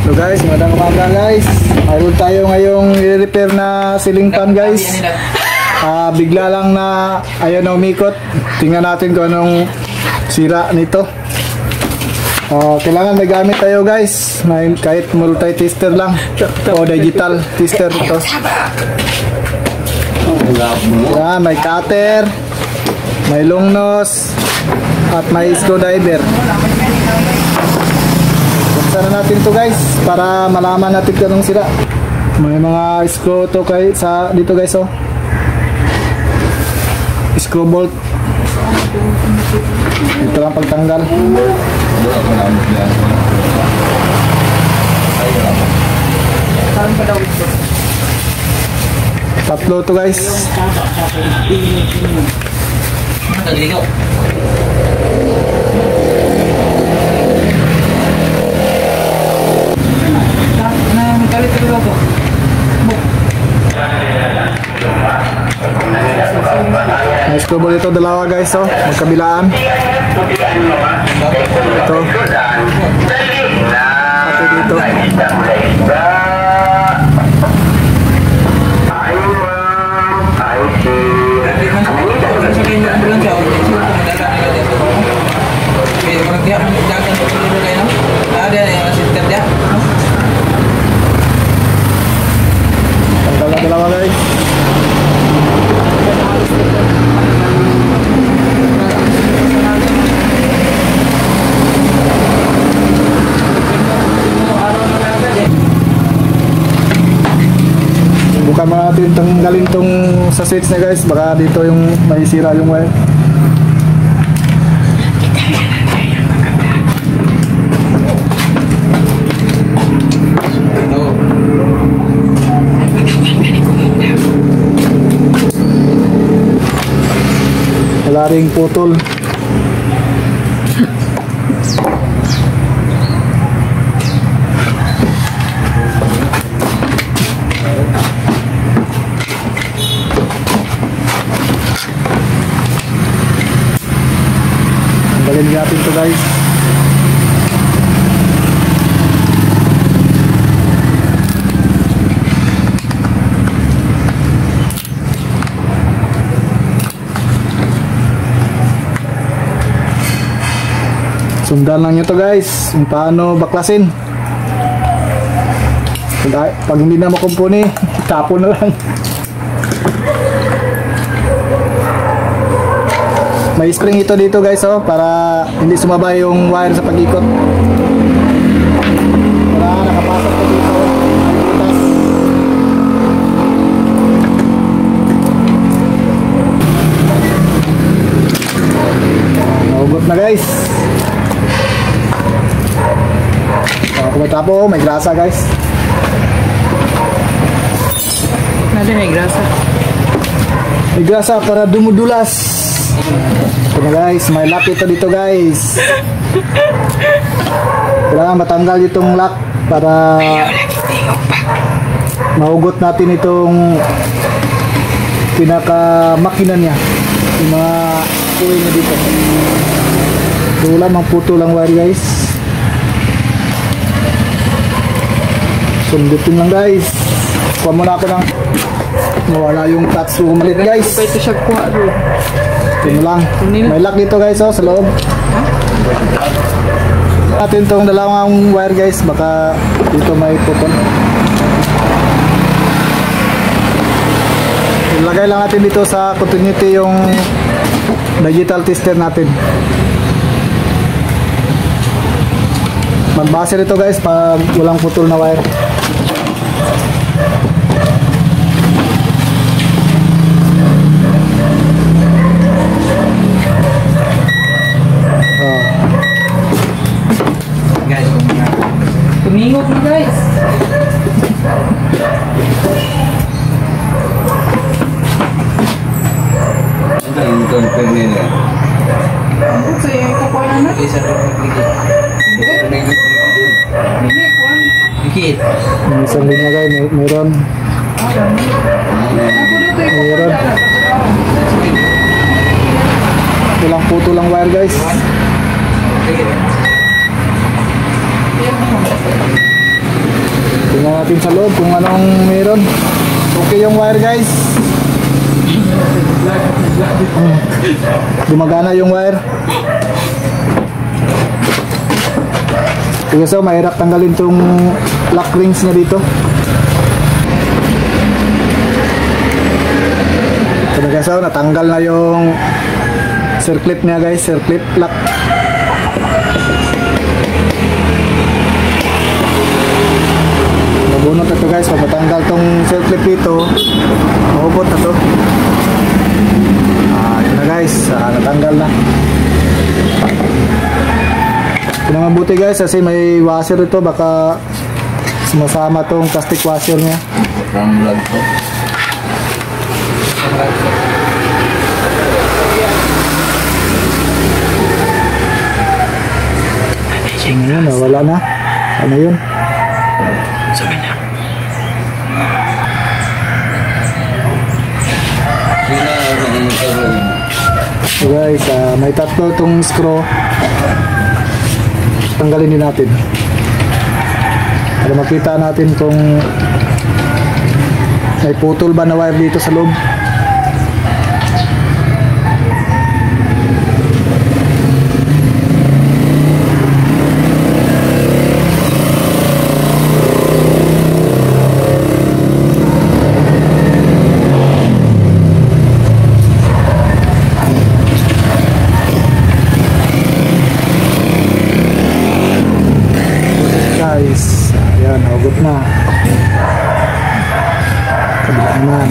So guys, magandang umaga guys. Mayroon tayo ngayong i-repair na ceiling fan guys. Bigla lang na ayaw na umikot. Tingnan natin kung anong sira nito. Kailangan may gamit tayo guys. Kahit multi-tester lang o digital tester ito. May cutter, may long nose, at may screwdriver. Buksan na natin to guys para malaman natin kung anong sira. May mga screw to dito guys oh. Screw bolt. Ito lang pagtanggal. Tatlo to guys. May screw bolt ito, dalawa guys oh, magkabilaan. Ito. Satu dito. Dalawa guys. Bukan natin tanggalin tong sa switch na guys, baka dito yung may sira yung wire. Wala ring putol. Tanggalin natin ito guys. Sundan lang nyo to guys kung paano baklasin. Pag hindi na makumpuni, tapon na lang. May spring ito dito guys oh, para hindi sumabay yung wire sa pag-ikot. Para nakapasok ko dito ay butas. Naugot na guys. Kumatapo, may grasa guys. Nada may grasa. May grasa para dumudulas. Ito na guys, may lock ito dito guys. Kailangan matanggal itong lock para mahugot natin itong pinaka makina niya. Yung mga kuwi niya dito. Ito lang, puto lang wire guys. Sundutin lang guys. Kuha muna ako ng nawala yung touch umalit guys. Ito siya kuha doon. Ito lang. May lock dito guys oh, sa loob. Natin itong dalawang wire guys. Baka dito may putol. Ilagay lang natin dito sa continuity yung digital tester natin. Magbase nito guys pag walang putol na wire. Tumingot mo guys. Ito ang pwede. Ano sa'yo? Kakuha na na? Isa rin ang Dikit. May isang linya guys, mayroon. Mayroon. Walang puto lang wire guys. natin sa loob kung anong meron. Okay yung wire guys. Gumagana yung wire. So mahirap tanggalin tong lock rings niya dito. So guys, natanggal na yung circlip niya guys, circlip lock. Mabunot na to guys, pag matanggal tong circlip dito, mahubot na to. Ito na guys, natanggal na. Ito na mabuti guys kasi may washer ito, baka sumasama tong plastic washer niya. Ang vlog ko. Ano yun, wala na. Ano yun? Sabi niya. So guys, may tatlo itong screw. Tanggalin din natin para makita natin kung may putol ba na wire dito sa loob. Guys, ayan, hugot na. Kabila naman.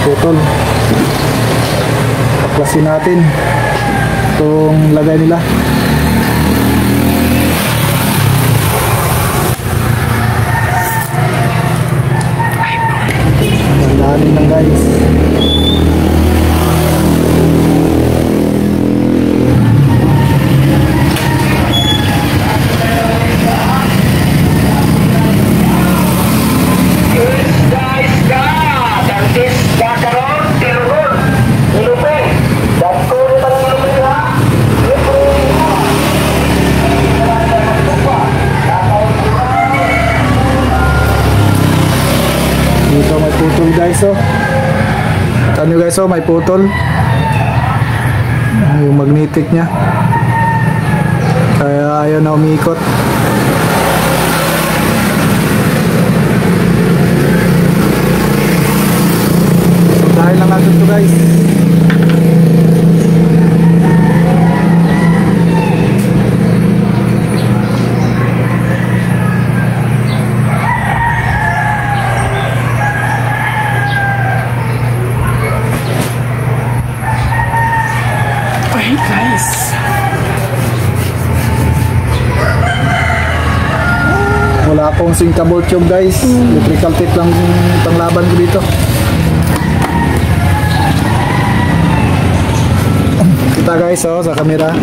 Putol. Paklasin natin itong lagay nila. Tandaanin lang guys. Dito may putol guys, oh. Ano guys, oh, may putol. Yung magnetic niya. Kaya ayaw na umiikot. So dahil lang natin to guys. Guys. Wala akong sinkable tube guys. Electrical tape lang panglaban ko dito. Kita guys, oh, sa camera.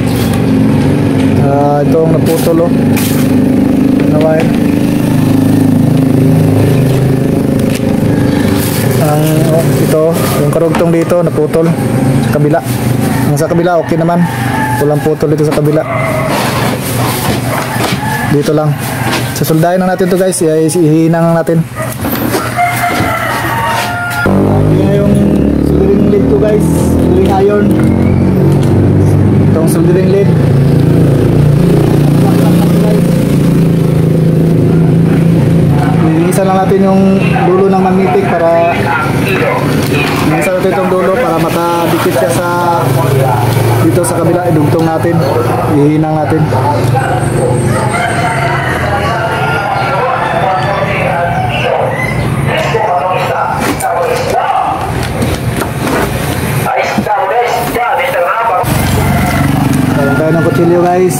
Itong naputol, oh. Na wire. Ito, yung karugtong dito naputol sa kabila. Ang sa kabila okay naman. Walang putol dito sa kabila. Dito lang. Susuldahin lang natin to guys. Ihinang lang natin. Yan yung soldering lead to guys. Soldering iron. Itong soldering lead. Linisan lang natin yung dulo ng magnetic para linisan natin itong dulo para makadikit siya sa dito sa kabila. Idugtong natin, ihinang natin. Kailan tayo ng kutsilyo guys.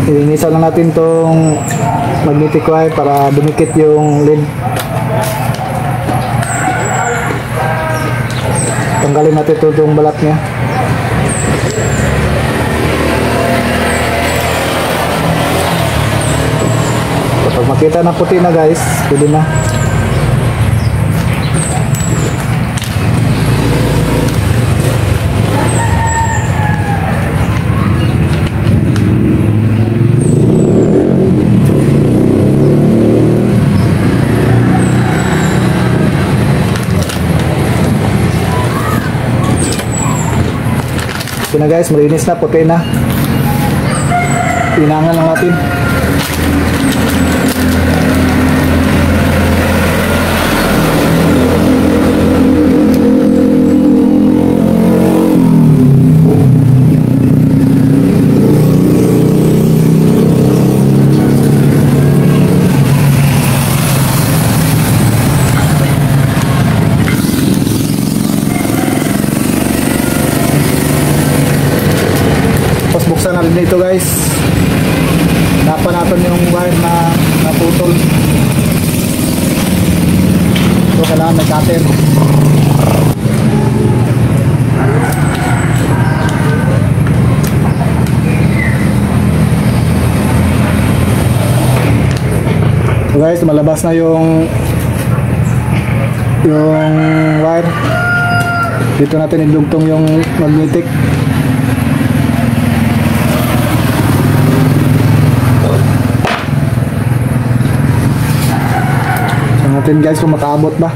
Ilinisan lang natin itong magnetic wire para dumikit yung lead. Tanggalin natin itong balat niya. Kapag makita na puti na guys, pwede na. Okay na guys, malinis na, puti na. Pinangan lang natin. Buksan na rin dito guys. Dapat natin yung wire na naputol. So kailangan may cutter. So guys, malabas na yung wire. Dito natin idugtong yung magnetic. Natin guys kung makaabot ba.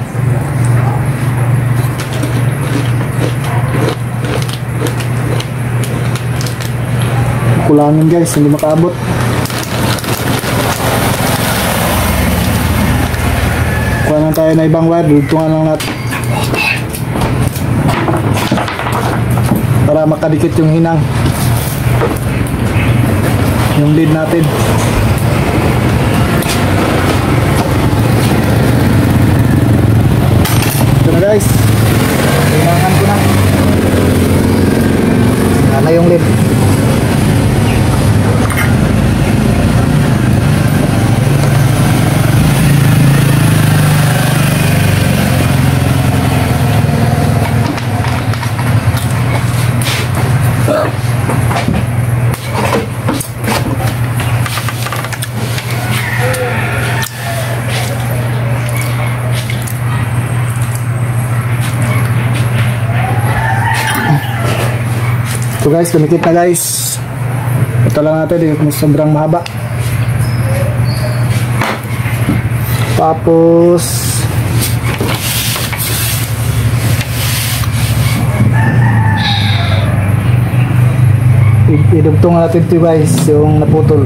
Kulangin guys, hindi makaabot. Kuha lang tayo na ibang wire, dugtungan lang natin para makadikit yung hinang, yung lead natin. Guys, kailangan ko na. Sana yung lid. So guys, kumikit na guys. Ito lang natin, hindi kung sobrang mahaba. Tapos idugtong natin ito guys, yung naputol.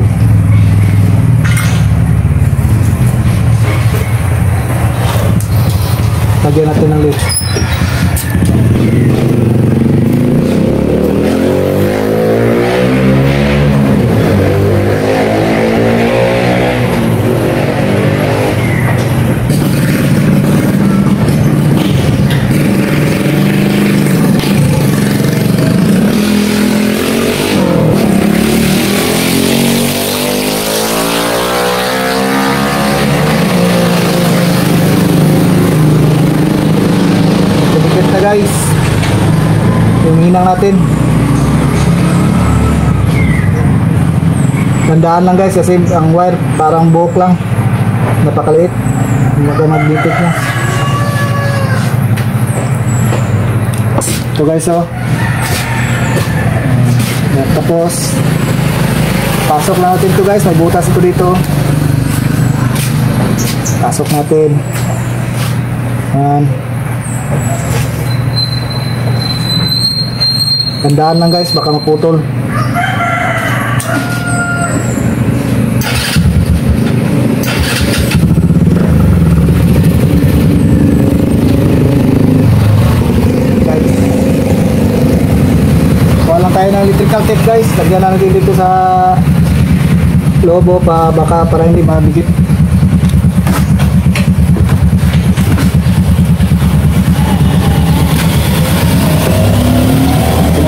Lagyan natin ng lid. Guys, yung hinang natin, tandaan lang guys kasi ang wire parang buhok lang, napakaliit, magnetic na. So guys, oh, tapos pasok lang natin to guys, may butas ito dito, pasok natin. Tandaan lang guys, baka maputol. Kuha lang tayo ng electrical tape guys. Lagyan na natin dito sa lobo pa, baka para hindi mabigit.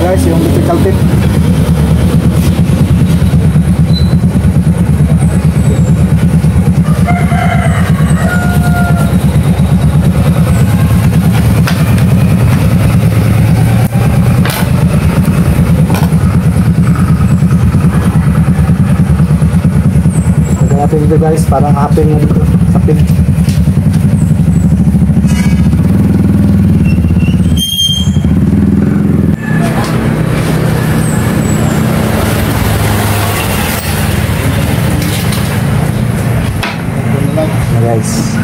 Guys, yung electrical tape. Lagyan natin dito guys, parang hapin na dito sa pin. Guys,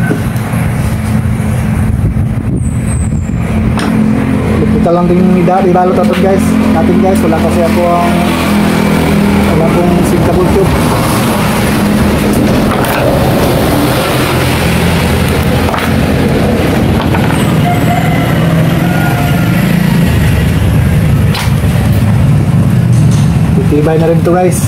kita lang din ibalot natin guys. natin guys. Wala kasi ako wala pong sinkable tube. Titibay na rin to guys.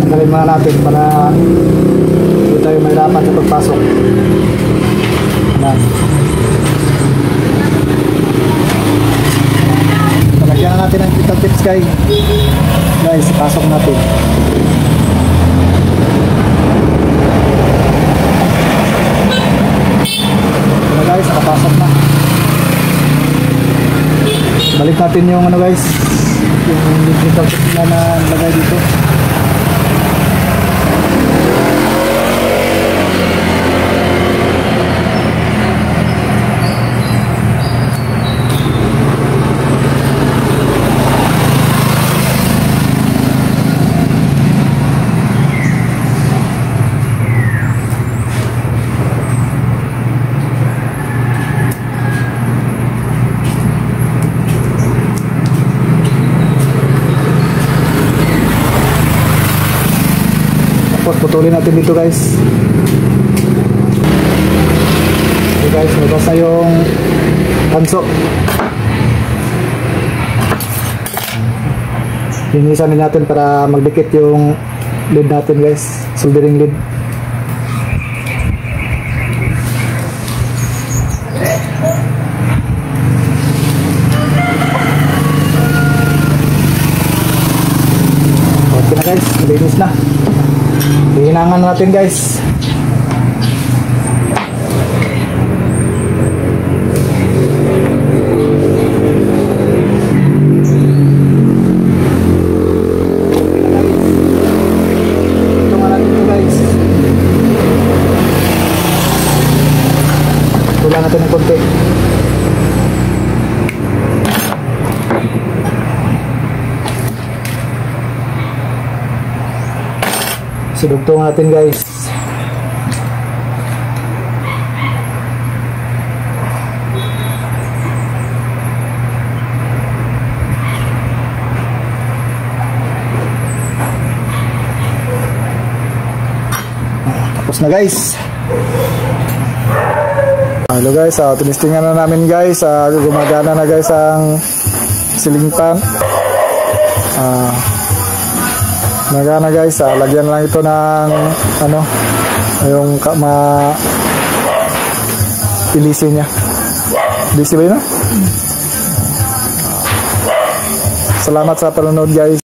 Tanggalin muna natin para hindi tayo mahirapan sa pagpasok. Ayan. Palagyan natin ang kita tips guys. Guys, pasok natin. Ito guys, nakapasok na. Balik natin yung ano guys, yung digital tip na nalagay dito. Putulin natin dito guys. Okay guys, nabasa yung tanso. Linisan natin para magdikit yung lid natin guys, soldering lid. Okay na guys, malinis na. Hihinangan natin guys. Tungan natin ito guys. Tulang natin ng konti. Sidugtong natin guys. Tapos na guys. Hello guys, tinistingan na namin guys. Gumagana na guys ang ceiling fan. Nagana guys, lagyan lang ito ng ano, yung pilisi niya. Pilisi ba yun? Salamat sa panonood guys.